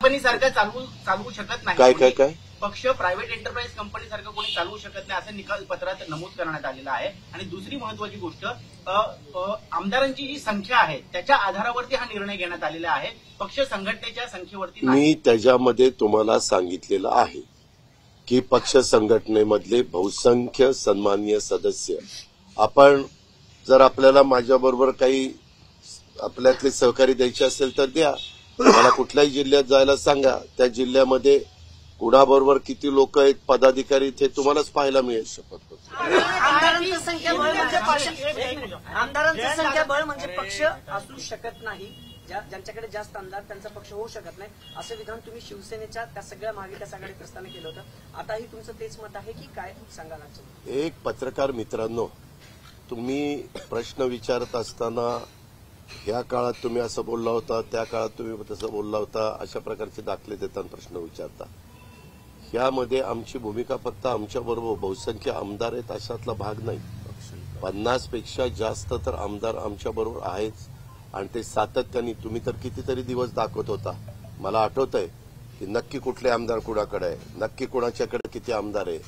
Company सारखं चालवू शकत नाही। काय पक्ष प्रायव्हेट एंटरप्राइज कंपनी सारखं कोणी चालवू शकत नाही असं निकाल पत्रात नमूद करण्यात आलेलं आहे। आणि दुसरी महत्वाची गोष्ट, आमदारांची जी संख्या आहे त्याच्या आधारावरती हा निर्णय घेण्यात आलेला आहे, पक्ष संघटनेच्या संख्येवरती नाही। मी त्याच्यामध्ये तुम्हाला सांगितलेलं आहे की पक्ष संघटनेमधले बहुसंख्य सन्माननीय सदस्य, आपण जर आपल्याला माझ्याबरोबर काही आपल्यातले सहकारी द्यायचे असेल तर द्या, मला कुठल्याही जिल्ह्यात जायला सांगा, त्या जिल्ह्यामध्ये कुणाबरोबर किती लोक आहेत पदाधिकारी ते तुम्हालाच पाहायला मिळेल। आमदारांचं संख्याबळ म्हणजे पक्ष असू शकत नाही, ज्यांच्याकडे जास्त आमदार त्यांचा पक्ष होऊ शकत नाही असं विधान तुम्ही शिवसेनेच्या त्या सगळ्या महाविकास आघाडीत असताना केलं होतं। आताही तुमचं तेच मत आहे की काय सांगाल? एक पत्रकार मित्रांनो, तुम्ही प्रश्न विचारत असताना ह्या काळात तुम्ही असं बोलला होता, त्या काळात तुम्ही तसं बोलला होता, अशा प्रकारचे दाखले देताना प्रश्न विचारता। यामध्ये आमची भूमिका फक्त आमच्याबरोबर बहुसंख्य आमदार आहेत अशातला भाग नाही, 50 पेक्षा जास्त तर आमदार आमच्याबरोबर आहेच। आणि ते सातत्याने, तुम्ही तर कितीतरी दिवस दाखवत होता, मला आठवतंय की नक्की कुठले आमदार कुणाकडे आहे, नक्की कुणाच्याकडे किती आमदार आहे,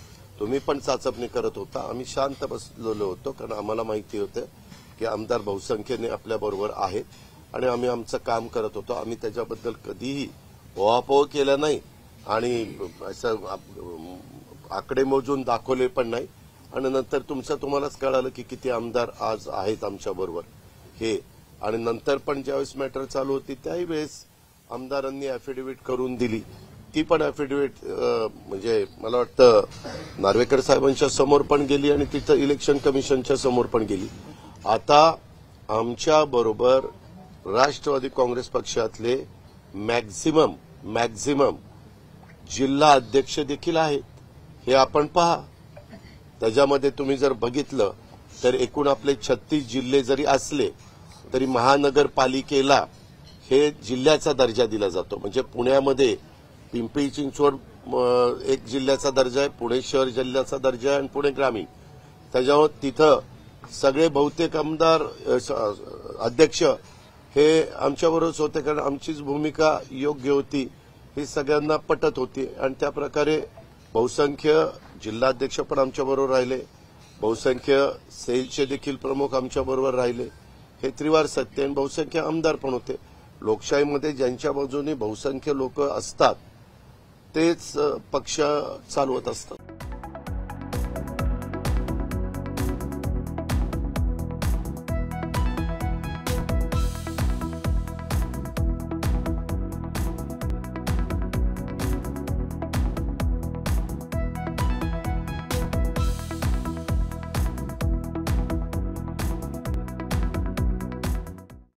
तुम्ही पण चाचपणी करत होता। आम्ही शांत बसलेलो होतो कारण आम्हाला माहिती होतं की आमदार बहुसंख्येने आपल्याबरोबर आहेत आणि आम्ही आमचं काम करत होतो। आम्ही त्याच्याबद्दल कधीही ओहापोह केला नाही आणि असं आकडे मोजून दाखवले पण नाही। आणि नंतर तुम्हालाच कळालं की किती आमदार आज आहेत आमच्याबरोबर हे। आणि नंतर पण ज्यावेळेस मॅटर चालू होती त्याही वेळेस आमदारांनी अॅफिडेव्हिट करून दिली, ती पण अॅफिडेव्हिट म्हणजे मला वाटतं नार्वेकर साहेबांच्या समोर पण गेली आणि तिथं इलेक्शन कमिशनच्या समोर पण गेली। आता आमच्याबरोबर राष्ट्रवादी काँग्रेस पक्षातले मॅक्झिमम जिल्हा अध्यक्ष देखील आहेत, हे आपण पहा। त्याच्यामध्ये तुम्ही जर बघितलं तर एकूण आपले 36 जिल्हे जरी असले तरी महानगरपालिकेला हे जिल्ह्याचा दर्जा दिला जातो। म्हणजे पुण्यामध्ये पिंपरी चिंचवड एक जिल्ह्याचा दर्जा आहे, पुणे शहर जिल्ह्याचा दर्जा आहे आणि पुणे ग्रामीण, त्याच्यावर तिथं सगळे बहुतेक आमदार अध्यक्ष हे आमच्याबरोबरच होते कारण आमचीच भूमिका योग्य होती, ही सगळ्यांना पटत होती। आणि त्या प्रकारे बहुसंख्य जिल्हाध्यक्ष पण आमच्याबरोबर राहिले, बहुसंख्य सेलचे देखील प्रमुख आमच्याबरोबर राहिले, हे त्रिवार सत्य। आणि बहुसंख्य आमदार पण होते। लोकशाहीमध्ये ज्यांच्या बाजूने बहुसंख्य लोक असतात तेच पक्ष चालवत असतात।